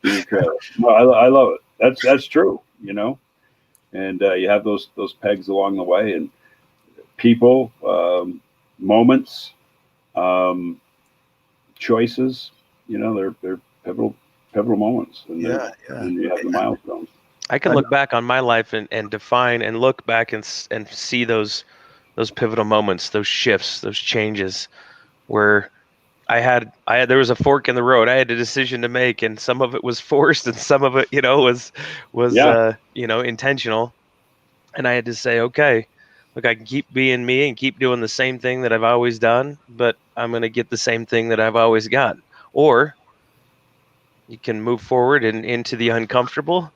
Give you credit. No, I love it. That's true. And you have those pegs along the way, and people, moments, choices. They're pivotal moments, and and you have the milestones. I can look back on my life and define and look back and see those pivotal moments, those shifts, those changes, where there was a fork in the road. I had a decision to make, and some of it was forced, and some of it, was intentional. And I had to say, okay, look, I can keep being me and keep doing the same thing that I've always done, but I'm going to get the same thing that I've always got. Or you can move forward and into the uncomfortable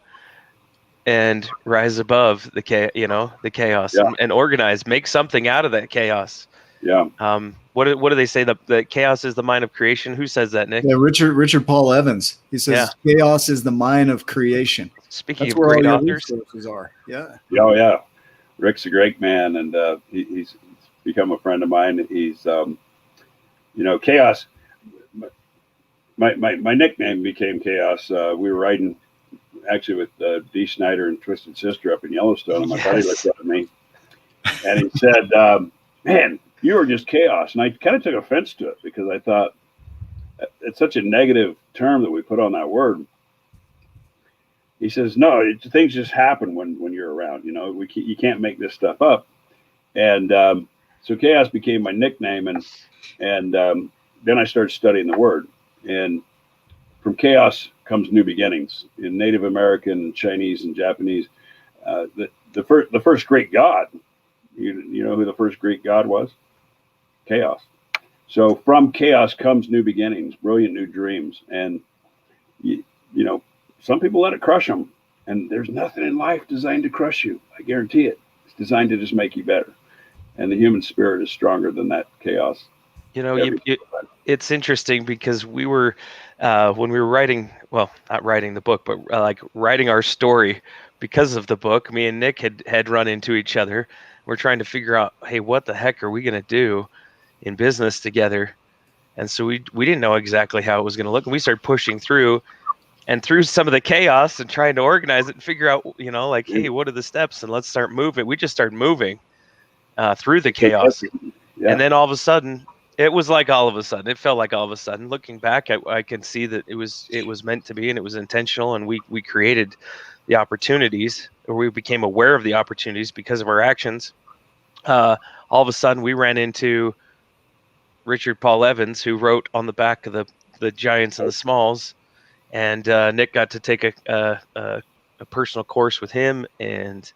and rise above the chaos and organize, make something out of that chaos. Yeah. What do they say? The chaos is the mind of creation. Who says that, Nick? Yeah, Richard Paul Evans. He says chaos is the mind of creation. Speaking of great authors, are. Yeah. Oh yeah. Rick's a great man, and he's become a friend of mine. He's chaos. My nickname became Chaos. We were riding actually with Dee Snider and Twisted Sister up in Yellowstone, and my buddy looked up at me and he said, man, you were just chaos. And I kind of took offense to it because I thought it's such a negative term that we put on that word. He says, no, things just happen when you're around. You can't make this stuff up. And so chaos became my nickname, and then I started studying the word. And from chaos comes new beginnings. In Native American, Chinese, and Japanese, the first great god. You know who the first Greek god was? Chaos. So from chaos comes new beginnings, brilliant new dreams. And, some people let it crush them. And there's nothing in life designed to crush you. I guarantee it. It's designed to just make you better. And the human spirit is stronger than that chaos. It's interesting because we were, when we were writing, well, not writing the book, but writing our story because of the book, me and Nick had run into each other. We're trying to figure out, hey, what the heck are we going to do in business together? And so we didn't know exactly how it was going to look. And we started pushing through some of the chaos and trying to organize it and figure out, hey, what are the steps? And let's start moving. We just started moving through the chaos. Yeah. And then all of a sudden, it felt like all of a sudden, looking back, I can see that it was meant to be, and it was intentional. And we created the opportunities, or we became aware of the opportunities because of our actions. All of a sudden, we ran into Richard Paul Evans, who wrote on the back of the Giants and the Smalls, and Nick got to take a personal course with him, and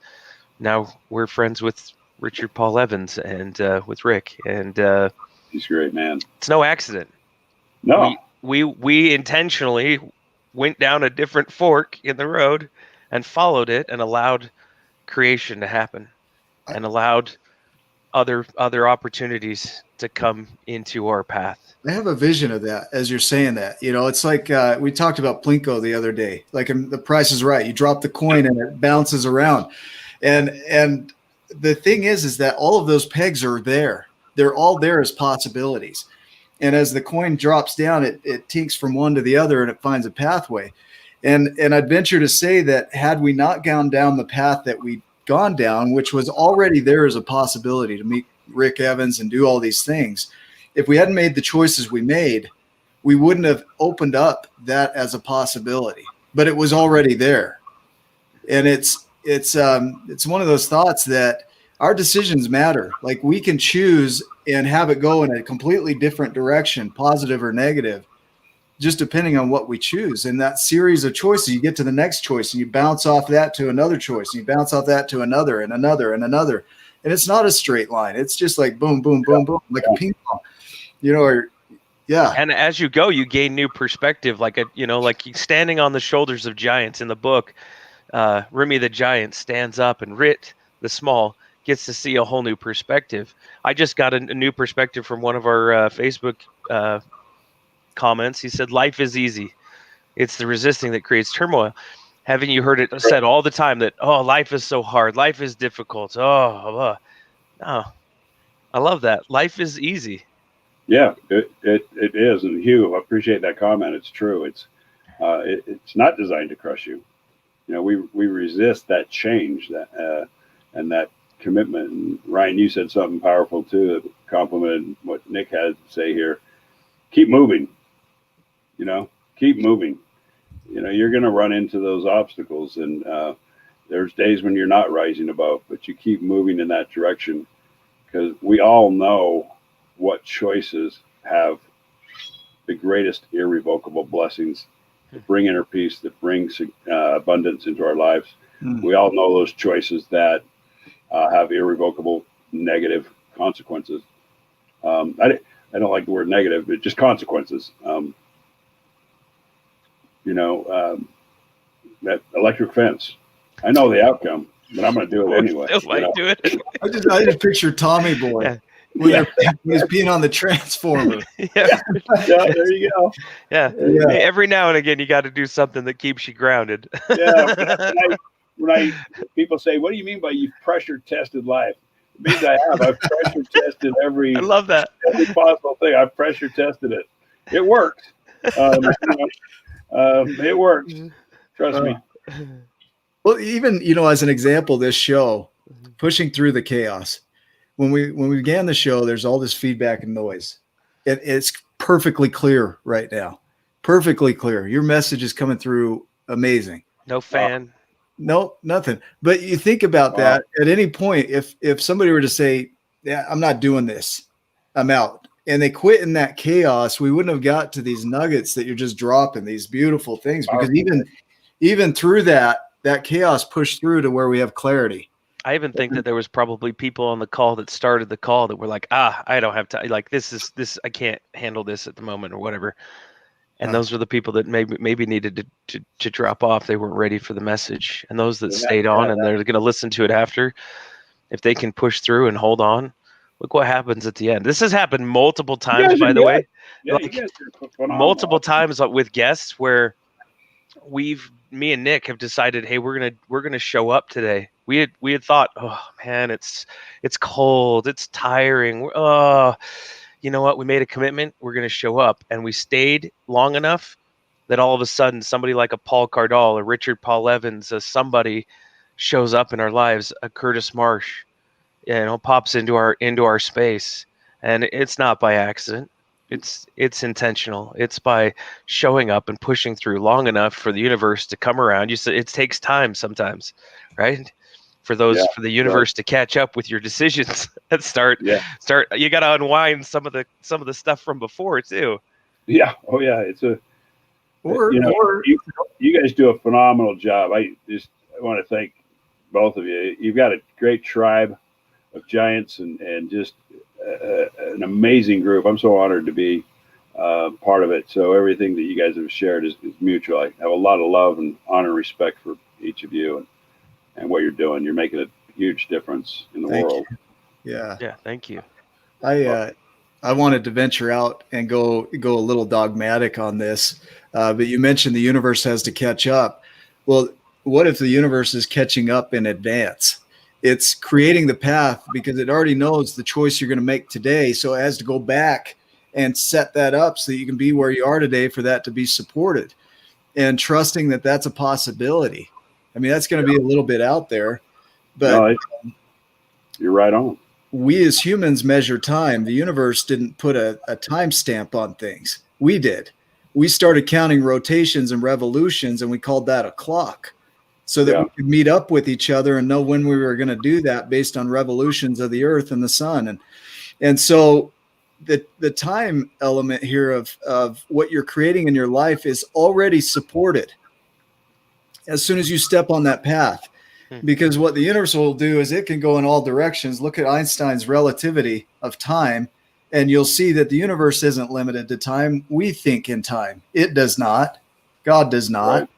now we're friends with Richard Paul Evans and with Rick, and he's a great man. It's no accident. No, we intentionally went down a different fork in the road and followed it and allowed creation to happen and allowed other opportunities to come into our path. I have a vision of that as you're saying that. It's like we talked about Plinko the other day. Like in The Price is Right, you drop the coin and it bounces around, and the thing is that all of those pegs are there. They're all there as possibilities. And as the coin drops down, it tinks from one to the other and it finds a pathway. And I'd venture to say that had we not gone down the path that we'd gone down, which was already there as a possibility to meet Rick Evans and do all these things, if we hadn't made the choices we made, we wouldn't have opened up that as a possibility. But it was already there. And it's one of those thoughts that our decisions matter. Like we can choose and have it go in a completely different direction, positive or negative, just depending on what we choose. And that series of choices, you get to the next choice and you bounce off that to another choice, and you bounce off that to another and another and another. And it's not a straight line. It's just like boom, boom, boom, boom, like a ping pong, or yeah. And as you go, you gain new perspective, like standing on the shoulders of giants in the book. Remy the giant stands up, and Rit the small gets to see a whole new perspective. I just got a new perspective from one of our Facebook comments. He said, "Life is easy. It's the resisting that creates turmoil." Haven't you heard it said all the time that, oh, life is so hard, life is difficult? No, I love that. Life is easy. Yeah, it is. And Hugh, I appreciate that comment. It's true. It's not designed to crush you. We resist that change and that commitment. And Ryan, you said something powerful too, that complimented what Nick had to say here. Keep moving. Keep moving. You're going to run into those obstacles, and there's days when you're not rising above, but you keep moving in that direction, because we all know what choices have the greatest irrevocable blessings, that bring inner peace, that brings abundance into our lives. We all know those choices that have irrevocable negative consequences. I don't like the word negative, but just consequences. That electric fence, I know the outcome, but I'm going to do it anyway. Do it. I just picture Tommy Boy when he's peeing on the transformer. Yeah, there you go. Yeah. Hey, every now and again, you got to do something that keeps you grounded. When people say, "What do you mean by you've pressure tested life?" It means I've pressure tested every. I love that. Every possible thing. I've pressure tested it. It worked. It worked. Trust me. Well, even as an example, this show, pushing through the chaos. When we began the show, there's all this feedback and noise. It's perfectly clear right now. Perfectly clear. Your message is coming through amazing. No fan. No, nothing. But you think about that at any point, if somebody were to say, "Yeah, I'm not doing this, I'm out," and they quit in that chaos, we wouldn't have got to these nuggets that you're just dropping, these beautiful things, because even through that chaos pushed through to where we have clarity. I even think that there was probably people on the call that started the call that were like, I don't have time. Like this, I can't handle this at the moment or whatever. And those are the people that maybe needed to drop off. They weren't ready for the message. And those that stayed on and they're going to listen to it after, if they can push through and hold on, look what happens at the end. This has happened multiple times, by the way. Yeah, multiple times with guests where me and Nick have decided, hey, we're gonna show up today. We had thought, oh man, it's cold, it's tiring. Oh, you know what? We made a commitment. We're gonna show up, and we stayed long enough that all of a sudden somebody like a Paul Cardall, a Richard Paul Evans, somebody shows up in our lives, a Curtis Marsh, pops into our space, and it's not by accident. It's intentional. It's by showing up and pushing through long enough for the universe to come around. You said it takes time sometimes, right? For the universe to catch up with your decisions and start. You got to unwind some of the stuff from before too. Yeah. Oh yeah. It's you guys do a phenomenal job. I want to thank both of you. You've got a great tribe of giants and just an amazing group. I'm so honored to be part of it. So everything that you guys have shared is mutual. I have a lot of love and honor and respect for each of you and what you're doing. You're making a huge difference in the world. Yeah. Yeah. Thank you. I wanted to venture out and go a little dogmatic on this, but you mentioned the universe has to catch up. Well, what if the universe is catching up in advance? It's creating the path because it already knows the choice you're going to make today. So it has to go back and set that up so that you can be where you are today for that to be supported, and trusting that that's a possibility. I mean, that's going to be a little bit out there, but No, you're right on. we as humans measure time. The universe didn't put a time stamp on things. We did. We started counting rotations and revolutions, and we called that a clock, so that we could meet up with each other and know when we were going to do that based on revolutions of the earth and the sun. And so the time element here of what you're creating in your life is already supported as soon as you step on that path. Because what the universe will do is it can go in all directions. Look at Einstein's relativity of time, and you'll see that the universe isn't limited to time. We think in time. It does not. God does not. Right.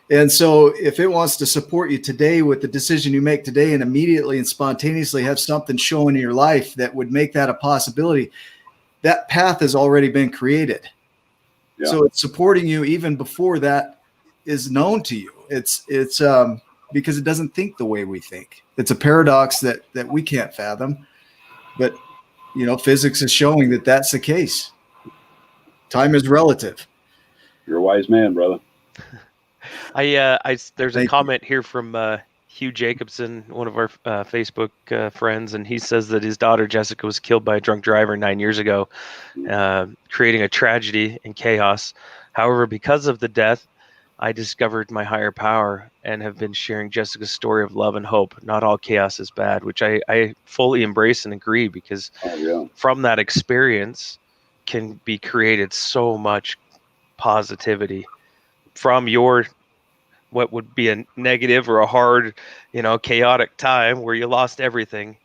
And so if it wants to support you today with the decision you make today and immediately and spontaneously have something shown in your life that would make that a possibility, that path has already been created. Yeah. So it's supporting you even before that is known to you. It's because it doesn't think the way we think. It's a paradox that we can't fathom, but physics is showing that that's the case. Time is relative. You're a wise man, brother. There's a comment here from Hugh Jacobson, one of our Facebook friends, and he says that his daughter Jessica was killed by a drunk driver 9 years ago, creating a tragedy and chaos. However, because of the death, I discovered my higher power and have been sharing Jessica's story of love and hope. Not all chaos is bad, which I fully embrace and agree, because from that experience can be created so much positivity from your what would be a negative or a hard, chaotic time where you lost everything.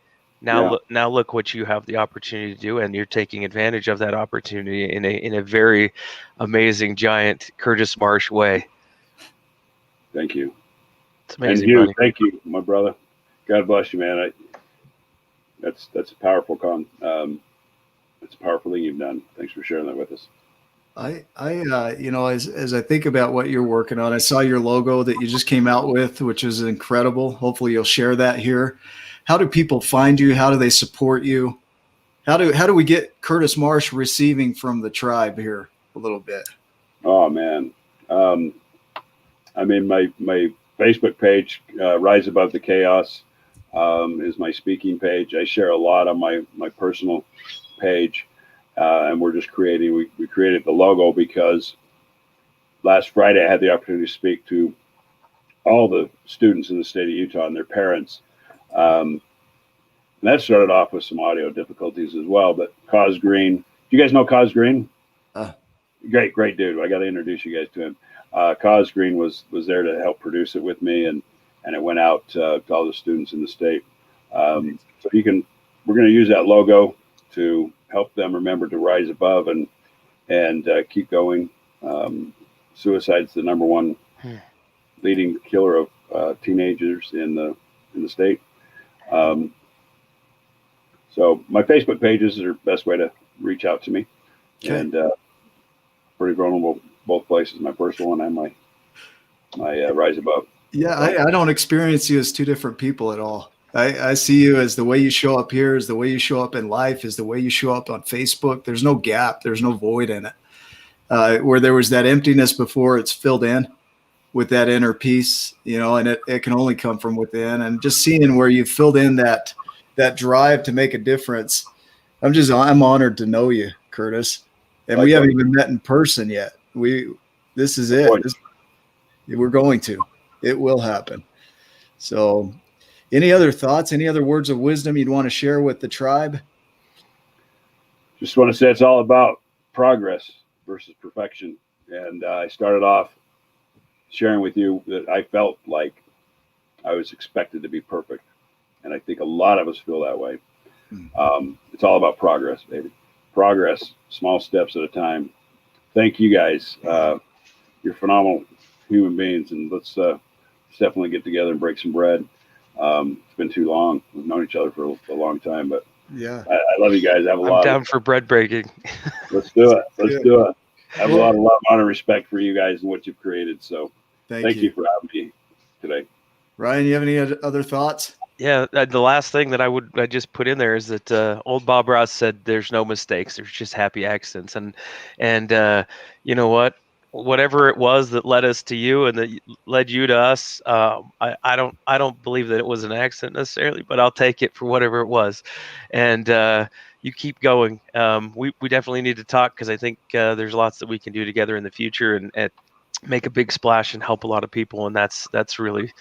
Now look what you have the opportunity to do, and you're taking advantage of that opportunity in a very amazing, giant Curtis Marsh way. Thank you. It's amazing. And you, buddy. thank you, my brother. God bless you, man. That's a powerful it's a powerful thing you've done. Thanks for sharing that with us. As I think about what you're working on, I saw your logo that you just came out with, which is incredible. Hopefully you'll share that here. How do people find you? How do they support you? How do we get Curtis Marsh receiving from the tribe here a little bit? Oh man. My Facebook page, Rise Above the Chaos, is my speaking page. I share a lot on my personal page. And we're just we created the logo because last Friday I had the opportunity to speak to all the students in the state of Utah and their parents. And that started off with some audio difficulties as well. But Cause Green, do you guys know Cause Green? Great dude. I got to introduce you guys to him. Cause Green was there to help produce it with me, and it went out to all the students in the state. So we're going to use that logo to help them remember to rise above and keep going. Suicide's the number one leading killer of teenagers in the state. So my Facebook pages are the best way to reach out to me. Okay. And pretty vulnerable both places, my personal one and my Rise Above. Yeah, I don't experience you as two different people at all. I see you as the way you show up here, is the way you show up in life, is the way you show up on Facebook. There's no gap. There's no void in it. Where there was that emptiness before, it's filled in with that inner peace, and it can only come from within. And just seeing where you filled in that drive to make a difference. I'm honored to know you, Curtis. And we haven't even met in person yet. This is it. We're going to. It will happen. So any other thoughts, any other words of wisdom you'd want to share with the tribe? Just want to say it's all about progress versus perfection. And I started off sharing with you that I felt like I was expected to be perfect. And I think a lot of us feel that way. It's all about progress, baby. Progress, small steps at a time. Thank you guys. You're phenomenal human beings, and let's definitely get together and break some bread. It's been too long. We've known each other for a long time, but yeah, I love you guys. I'm down for bread breaking. Let's do it. Let's do it. I have a lot of love, honor, and respect for you guys and what you've created. So thank you for having me today. Ryan, you have any other thoughts? Yeah, the last thing that I just put in there is that old Bob Ross said, "There's no mistakes. There's just happy accidents." And you know what? Whatever it was that led us to you and that led you to us, I don't believe that it was an accident necessarily, but I'll take it for whatever it was. And you keep going. We definitely need to talk because I think there's lots that we can do together in the future and make a big splash and help a lot of people. And that's really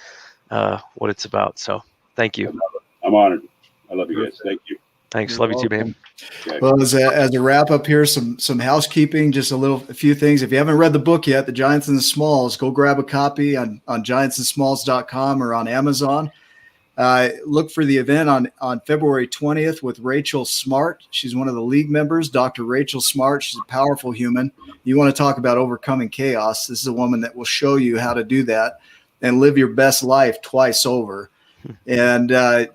what it's about. So. Thank you. I'm honored. I love you guys. Thank you. Thanks. You're Love you too, welcome. man. Okay. Well, as a wrap up here, some housekeeping, just a few things. If you haven't read the book yet, The Giants and the Smalls, go grab a copy on giantsandsmalls.com or on Amazon. Look for the event on February 20th with Rachel Smart. She's one of the league members, Dr. Rachel Smart. She's a powerful human. You want to talk about overcoming chaos. This is a woman that will show you how to do that and live your best life twice over. And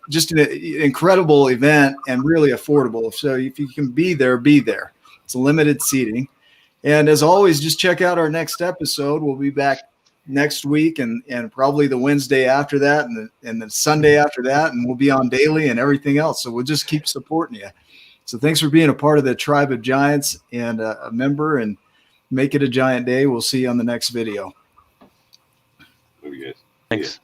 just an incredible event and really affordable. So if you can be there, be there. It's limited seating. And as always, just check out our next episode. We'll be back next week and probably the Wednesday after that and the Sunday after that. And we'll be on daily and everything else. So we'll just keep supporting you. So thanks for being a part of the Tribe of Giants and a member, and make it a giant day. We'll see you on the next video. Love you guys. Thanks.